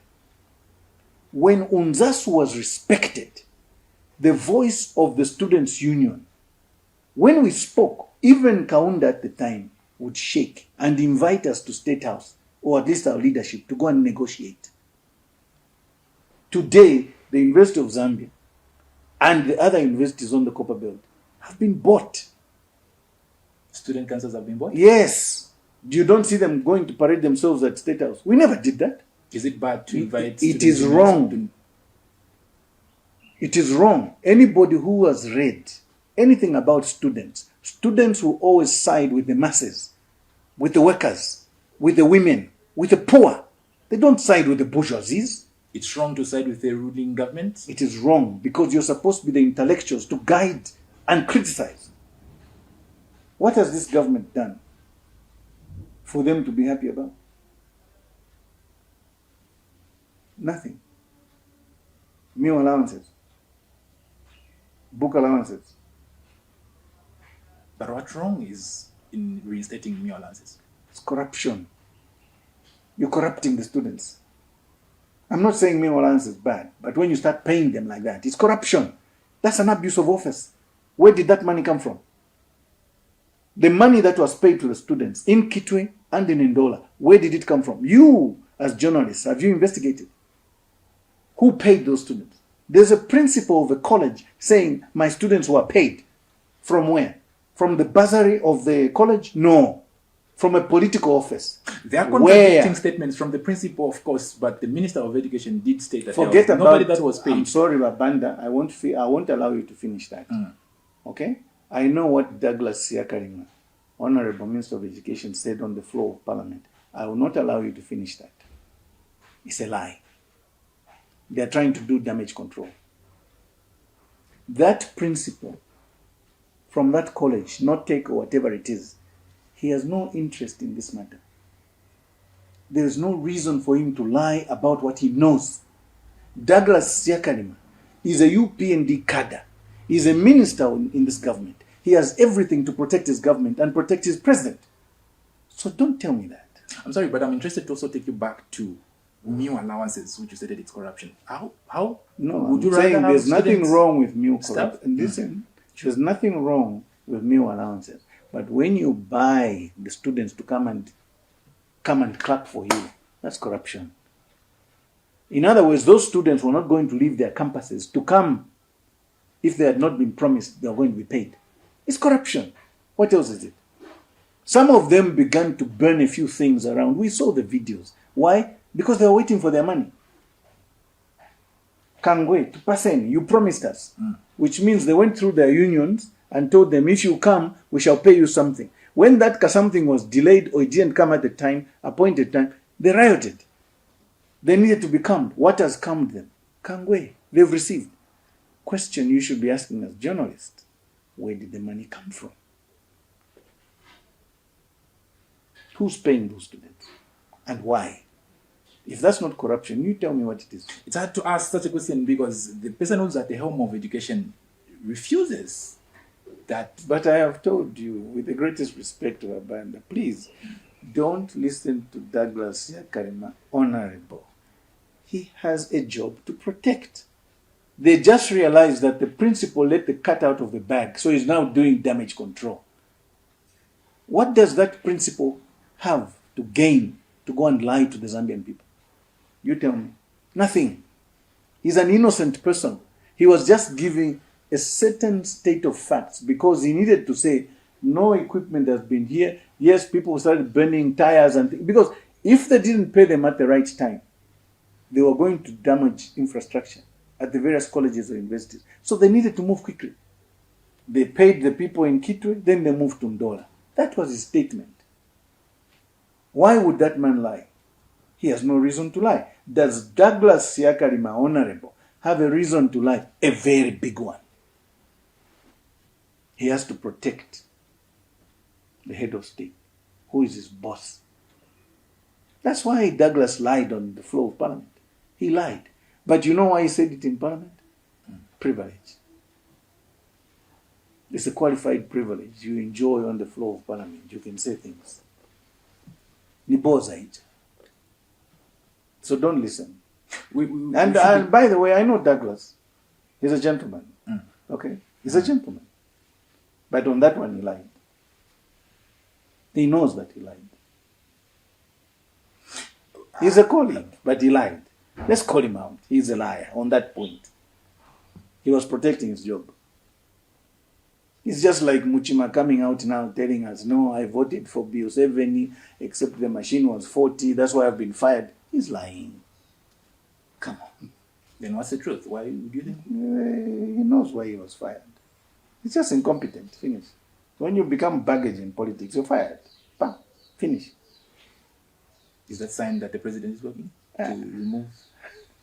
When Unzasu was respected, the voice of the students' union, when we spoke, even Kaunda at the time would shake and invite us to State House, or at least our leadership, to go and negotiate. Today, the University of Zambia and the other universities on the Copper Belt have been bought. Student councils have been bought? Yes. You don't see them going to parade themselves at State House. We never did that. Is it bad to invite It is wrong. It is wrong. Anybody who has read anything about students will always side with the masses, with the workers, with the women, with the poor. They don't side with the bourgeoisies. It's wrong to side with the ruling government? It is wrong because you're supposed to be the intellectuals to guide and criticize. What has this government done for them to be happy about? Nothing. Meal allowances. Book allowances. But what's wrong is in reinstating meal allowances? It's corruption. You're corrupting the students. I'm not saying meal allowance is bad, but when you start paying them like that, it's corruption. That's an abuse of office. Where did that money come from? The money that was paid to the students in Kitwe and in Ndola, where did it come from? You, as journalists, have you investigated? Who paid those students? There's a principal of a college saying, my students were paid. From where? From the bursary of the college? No. From a political office. There are contradicting statements from the principal, of course, but the Minister of Education did state that Forget about nobody that was paid. I'm sorry, Babanda, I won't allow you to finish that. Okay? I know what Douglas Siakarima, Honorable Minister of Education, said on the floor of Parliament. I will not allow you to finish that. It's a lie. They are trying to do damage control. That principal from that college, not take or whatever it is, he has no interest in this matter. There is no reason for him to lie about what he knows. Douglas Siakarima is a UPND cadre. He's a minister in this government. He has everything to protect his government and protect his president. So don't tell me that. I'm sorry, but I'm interested to also take you back to meal allowances, which you said it's corruption. How? No, would you I'm saying rather there's nothing wrong with meal corruption. Mm. Listen, there's nothing wrong with meal allowances. But when you buy the students to come and clap for you, that's corruption. In other words, those students were not going to leave their campuses to come if they had not been promised they were going to be paid. It's corruption. What else is it? Some of them began to burn a few things around. We saw the videos. Why? Because they were waiting for their money. Kangwe, to Pasen, you promised us. Which means they went through their unions and told them, if you come, we shall pay you something. When that something was delayed or it didn't come at the time, appointed time, they rioted. They needed to be calmed. What has calmed them? Kangwe, they've received. Question you should be asking as journalists, where did the money come from? Who's paying those students? And why? If that's not corruption, you tell me what it is. It's hard to ask such a question because the person who's at the helm of education refuses that. But I have told you, with the greatest respect to Abanda, please don't listen to Douglas Siakarima, Honorable. He has a job to protect. They just realized that the principal let the cat out of the bag, so he's now doing damage control. What does that principal have to gain to go and lie to the Zambian people? You tell me. Nothing. He's an innocent person. He was just giving a certain state of facts because he needed to say, no equipment has been here. Yes, people started burning tires and things. Because if they didn't pay them at the right time, they were going to damage infrastructure at the various colleges or universities. So they needed to move quickly. They paid the people in Kitwe, then they moved to Ndola. That was his statement. Why would that man lie? He has no reason to lie. Does Douglas Siakalima, Honorable, have a reason to lie? A very big one. He has to protect the head of state, who is his boss. That's why Douglas lied on the floor of Parliament. He lied. But you know why he said it in Parliament? Privilege. It's a qualified privilege you enjoy on the floor of Parliament. You can say things. Niboza it. So don't listen. And by the way, I know Douglas. He's a gentleman. Okay? He's a gentleman. But on that one, he lied. He knows that he lied. He's a colleague, but he lied. Let's call him out. He's a liar on that point. He was protecting his job. It's just like Muchima coming out now telling us, no, I voted for Bill 70, except the machine was 40, that's why I've been fired. He's lying. Come on. Then what's the truth? Why would you think? He knows why he was fired. He's just incompetent. Finish. When you become baggage in politics, you're fired. Bam. Finish. Is that sign that the president is working to remove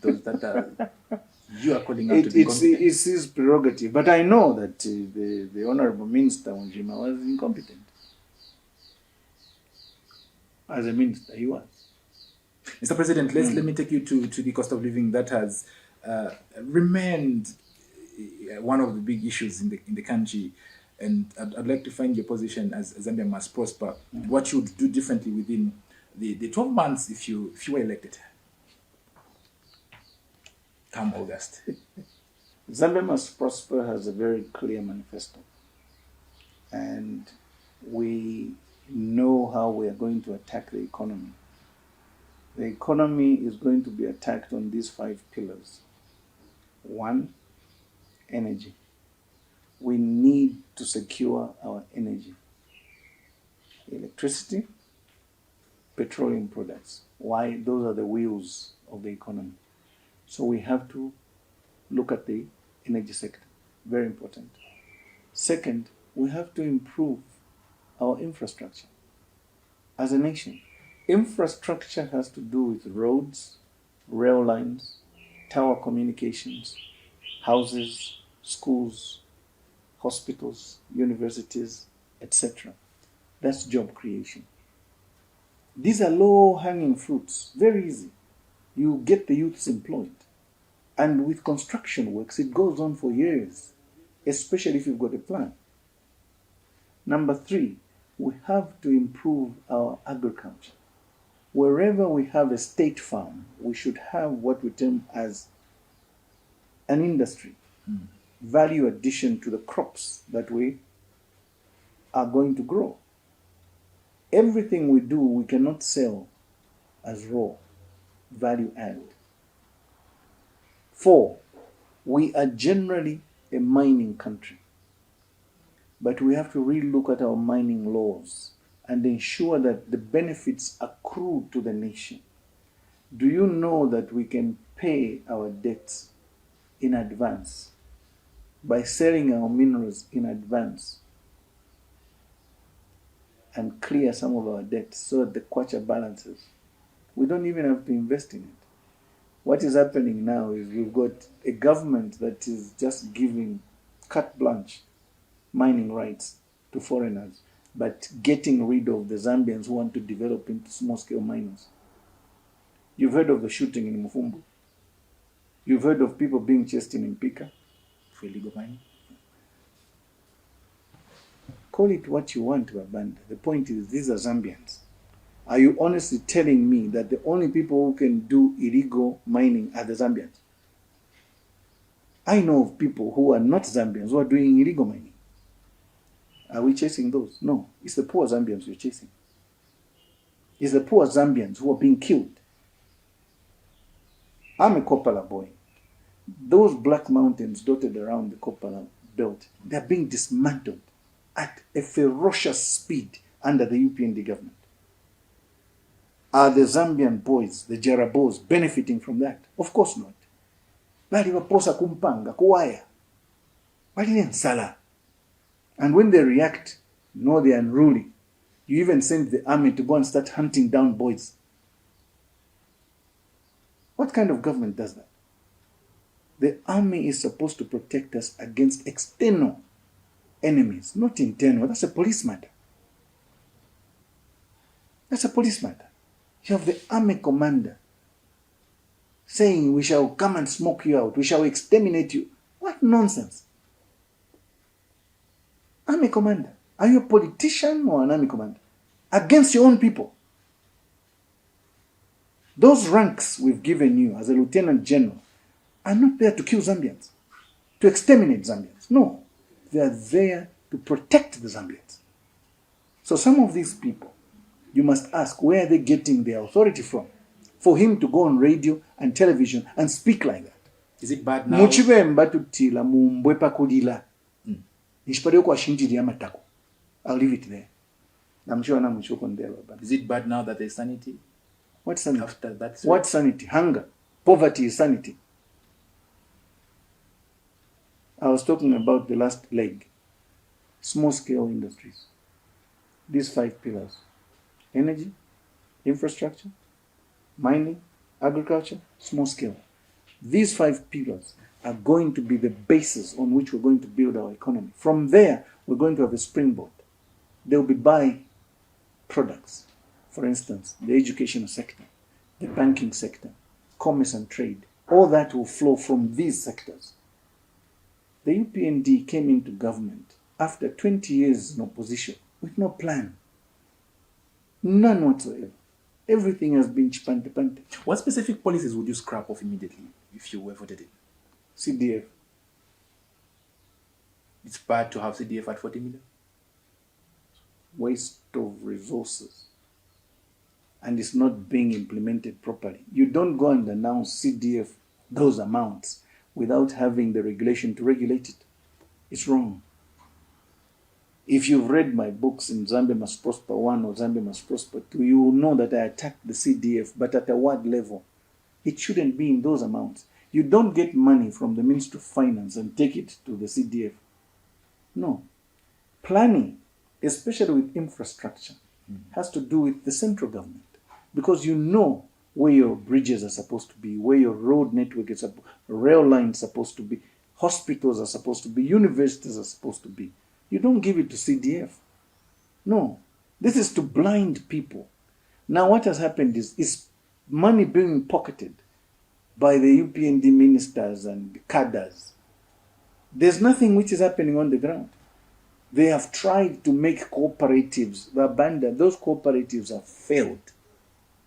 those that are, you are calling out to be incompetent? It's his prerogative. But I know that the Honorable Minister Njima was incompetent. As a minister, he was. Mr. President, let me take you to the cost of living that has remained one of the big issues in the country. And I'd like to find your position as Zambia must prosper. What you would do differently within the 12 months if you were elected come August. Zambia must prosper has a very clear manifesto. And we know how we are going to attack the economy. The economy is going to be attacked on these 5 pillars. 1, energy. We need to secure our energy. Electricity, petroleum products. Why? Those are the wheels of the economy. So we have to look at the energy sector. Very important. Second, we have to improve our infrastructure as a nation. Infrastructure has to do with roads, rail lines, tower communications, houses, schools, hospitals, universities, etc. That's job creation. These are low-hanging fruits, very easy. You get the youths employed. And with construction works, it goes on for years, especially if you've got a plan. Number 3, we have to improve our agriculture. Wherever we have a state farm, we should have what we term as an industry, value addition to the crops that we are going to grow. Everything we do, we cannot sell as raw, value add. 4, we are generally a mining country, but we have to really look at our mining laws and ensure that the benefits accrue to the nation. Do you know that we can pay our debts in advance by selling our minerals in advance and clear some of our debts so that the kwacha balances? We don't even have to invest in it. What is happening now is we've got a government that is just giving carte blanche mining rights to foreigners, but getting rid of the Zambians who want to develop into small-scale miners. You've heard of the shooting in Mufumbu. You've heard of people being chased in Mpika for illegal mining. Call it what you want to abandon. The point is, these are Zambians. Are you honestly telling me that the only people who can do illegal mining are the Zambians? I know of people who are not Zambians who are doing illegal mining. Are we chasing those? No. It's the poor Zambians we're chasing. It's the poor Zambians who are being killed. I'm a Kopala boy. Those black mountains dotted around the Kopala belt, they're being dismantled at a ferocious speed under the UPND government. Are the Zambian boys, the Jarabos, benefiting from that? Of course not. Bali waposa kumpanga, kuwaya. Bali nsala. And when they react, no, they are unruly. You even send the army to go and start hunting down boys. What kind of government does that? The army is supposed to protect us against external enemies, not internal. That's a police matter. That's a police matter. You have the army commander saying, we shall come and smoke you out. We shall exterminate you. What nonsense. Army commander. Are you a politician or an army commander? Against your own people. Those ranks we've given you as a lieutenant general are not there to kill Zambians, to exterminate Zambians. No, they are there to protect the Zambians. So some of these people, you must ask, where are they getting their authority from? For him to go on radio and television and speak like that. Is it bad now? I'll leave it there. I'm sure I'm there. Is it bad now that there's sanity? What sanity? After that, what sanity? Hunger. Poverty is sanity. I was talking about the last leg. Small-scale industries. These 5 pillars. Energy, infrastructure, mining, agriculture, small scale. These 5 pillars are going to be the basis on which we're going to build our economy. From there, we're going to have a springboard. They'll be buying products. For instance, the educational sector, the banking sector, commerce and trade. All that will flow from these sectors. The UPND came into government after 20 years in opposition with no plan. None whatsoever. Everything has been chipante-pante. What specific policies would you scrap off immediately if you were voted in? CDF. It's bad to have CDF at 40 million? Waste of resources. And it's not being implemented properly. You don't go and announce CDF, those amounts, without having the regulation to regulate it. It's wrong. If you've read my books in Zambia Must Prosper 1 or Zambia Must Prosper 2, you will know that I attacked the CDF, but at a ward level. It shouldn't be in those amounts. You don't get money from the Ministry of Finance and take it to the CDF. No. Planning, especially with infrastructure, has to do with the central government. Because you know where your bridges are supposed to be, where your road network is, rail lines are supposed to be, hospitals are supposed to be, universities are supposed to be. You don't give it to CDF. No. This is to blind people. Now what has happened is money being pocketed by the UPND ministers and cadres. There's nothing which is happening on the ground. They have tried to make cooperatives, those cooperatives have failed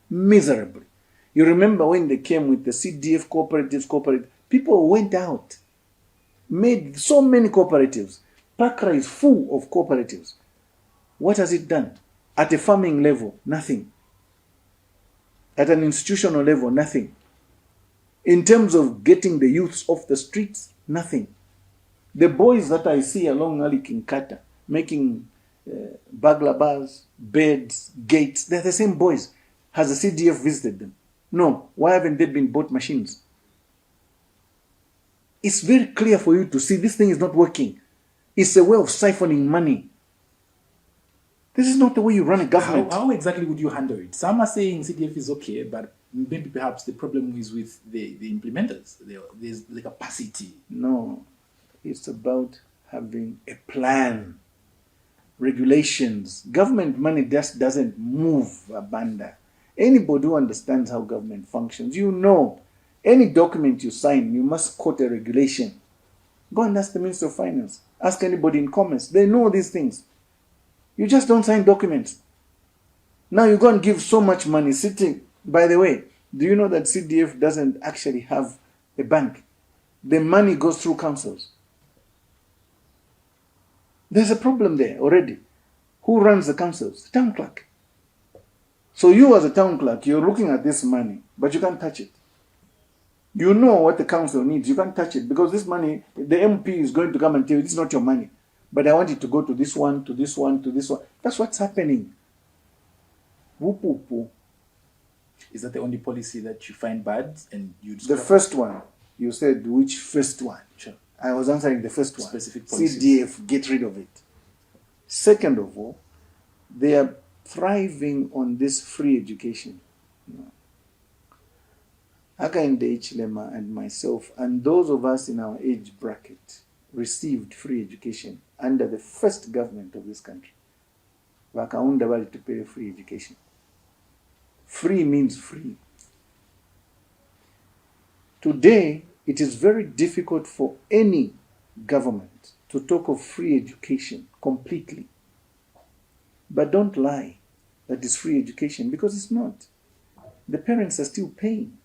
miserably. You remember when they came with the CDF cooperatives, people went out, made so many cooperatives. Pakra is full of cooperatives. What has it done? At a farming level, nothing. At an institutional level, nothing. In terms of getting the youths off the streets, nothing. The boys that I see along Ali Kinkata making bagla bars, beds, gates, they're the same boys. Has the CDF visited them? No. Why haven't they been bought machines? It's very clear for you to see this thing is not working. It's a way of siphoning money. This is not the way you run a government. How exactly would you handle it? Some are saying CDF is okay, but maybe perhaps the problem is with the implementers. There's the capacity. No. It's about having a plan. Regulations. Government money just doesn't move abanda. Anybody who understands how government functions, you know, any document you sign, you must quote a regulation. Go and ask the Minister of Finance. Ask anybody in commerce. They know these things. You just don't sign documents. Now you go and give so much money sitting. By the way, do you know that CDF doesn't actually have a bank? The money goes through councils. There's a problem there already. Who runs the councils? The town clerk. So you as a town clerk, you're looking at this money, but you can't touch it. You know what the council needs. You can't touch it because this money, the MP is going to come and tell you, this is not your money. But I want it to go to this one, to this one, to this one. That's what's happening. Whoop. Is that the only policy that you find bad? And The first one, you said which first one? Sure. I was answering the first one. Specific policies. CDF, get rid of it. Second of all, they are thriving on this free education. Hakainde Ichilema and myself and those of us in our age bracket received free education under the first government of this country. Wakaunda bali to pay free education. Free means free. Today, it is very difficult for any government to talk of free education completely. But don't lie that it's free education because it's not. The parents are still paying.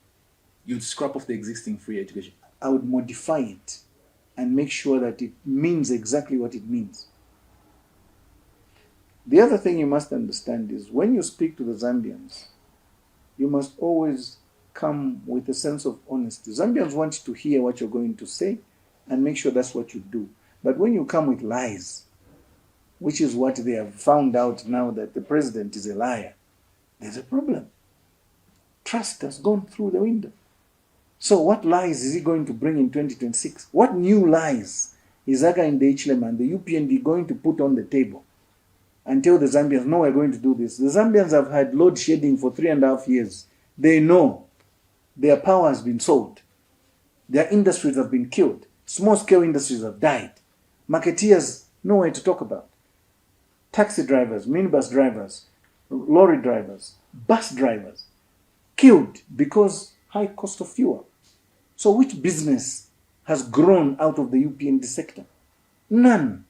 You'd scrap off the existing free education. I would modify it and make sure that it means exactly what it means. The other thing you must understand is when you speak to the Zambians, you must always come with a sense of honesty. Zambians want to hear what you're going to say and make sure that's what you do. But when you come with lies, which is what they have found out now that the president is a liar, there's a problem. Trust has gone through the window. So what lies is he going to bring in 2026? What new lies is Hakainde Hichilema and the UPND going to put on the table and tell the Zambians, no, we're going to do this? The Zambians have had load shedding for 3.5 years. They know their power has been sold. Their industries have been killed. Small-scale industries have died. Marketeers, nowhere to talk about. Taxi drivers, minibus drivers, lorry drivers, bus drivers, killed because high cost of fuel. So which business has grown out of the UPND sector? None.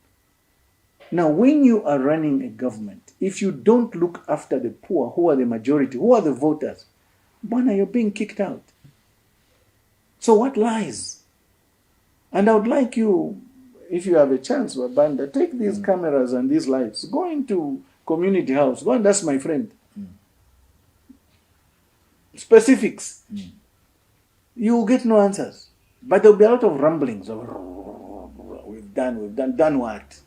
Now, when you are running a government, if you don't look after the poor, who are the majority, who are the voters, Bwana, you're being kicked out. So what lies? And I would like you, if you have a chance, Babanda, take these cameras and these lights, go into community house, go and ask my friend. Specifics. You will get no answers. But there will be a lot of rumblings of, we've done what?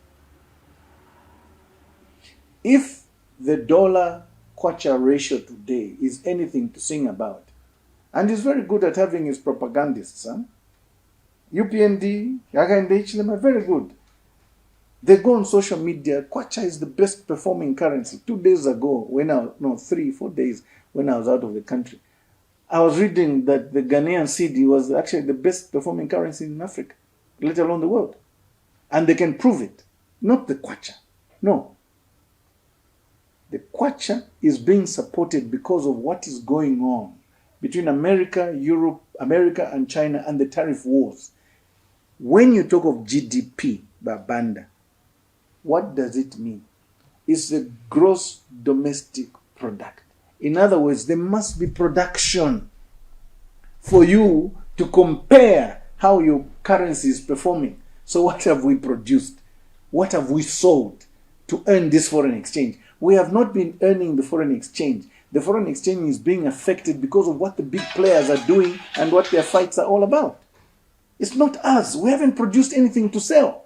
If the dollar-kwacha ratio today is anything to sing about, and he's very good at having his propagandists, UPND, Hakainde Hichilema are very good. They go on social media, kwacha is the best performing currency. 2 days ago, 3, 4 days, when I was out of the country, I was reading that the Ghanaian cedi was actually the best performing currency in Africa, let alone the world. And they can prove it. Not the kwacha. No. The kwacha is being supported because of what is going on between America, Europe, America and China and the tariff wars. When you talk of GDP, Babanda, what does it mean? It's the gross domestic product. In other words, there must be production for you to compare how your currency is performing. So what have we produced? What have we sold to earn this foreign exchange? We have not been earning the foreign exchange. The foreign exchange is being affected because of what the big players are doing and what their fights are all about. It's not us. We haven't produced anything to sell.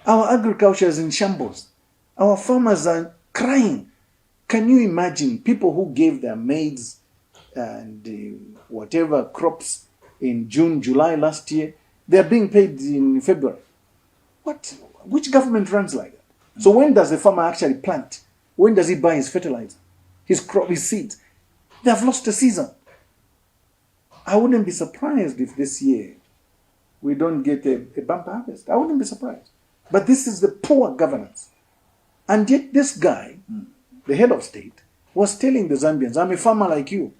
Our agriculture is in shambles. Our farmers are crying. Can you imagine people who gave their maize and whatever crops in June, July last year, they're being paid in February? Which government runs like that? So when does the farmer actually plant? When does he buy his fertilizer, his crop, his seeds? They have lost a season. I wouldn't be surprised if this year we don't get a bumper harvest. I wouldn't be surprised. But this is the poor governance. And yet this guy, the head of state, was telling the Zambians, I'm a farmer like you.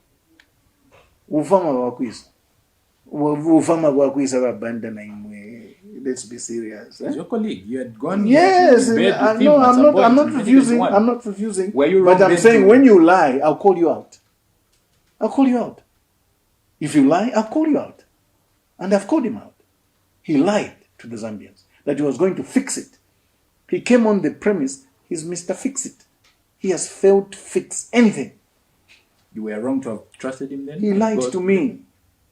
Let's be serious. Your colleague, you had gone. Yes, I'm not refusing. I'm not refusing. But I'm saying when you lie, I'll call you out. I'll call you out. If you lie, I'll call you out. And I've called him out. He lied to the Zambians that he was going to fix it. He came on the premise, he's Mr. Fix It. He has failed to fix anything. You were wrong to have trusted him then. He lied to me.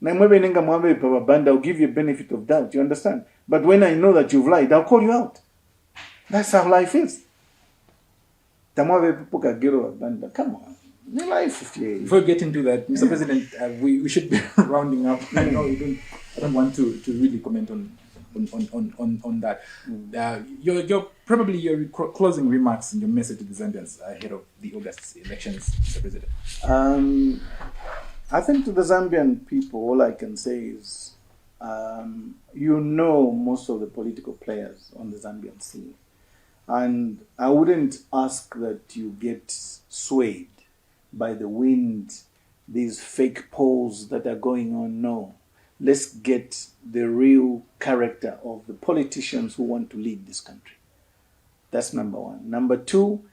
I'll give you a benefit of doubt. You understand? But when I know that you've lied, I'll call you out. That's how life is. Come on. Life. Before we get into that, Mr. President, we should be rounding up. I know I don't want to really comment on that. Your probably your closing remarks and your message to the Zambians ahead of the August elections, Mr. President. I think to the Zambian people, all I can say is, most of the political players on the Zambian scene. And I wouldn't ask that you get swayed by the wind, these fake polls that are going on. No. Let's get the real character of the politicians who want to lead this country. That's number one. Number two,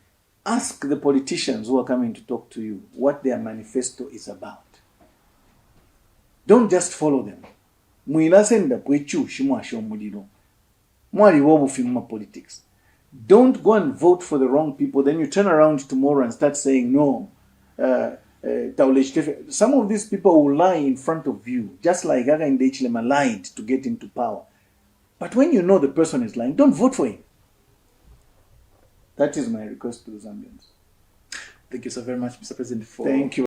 ask the politicians who are coming to talk to you what their manifesto is about. Don't just follow them. Politics. Don't go and vote for the wrong people. Then you turn around tomorrow and start saying, no, some of these people will lie in front of you, just like Aga Ndechilema lied to get into power. But when you know the person is lying, don't vote for him. That is my request to the Zambians. Thank you so very much, Mr. President. Thank you.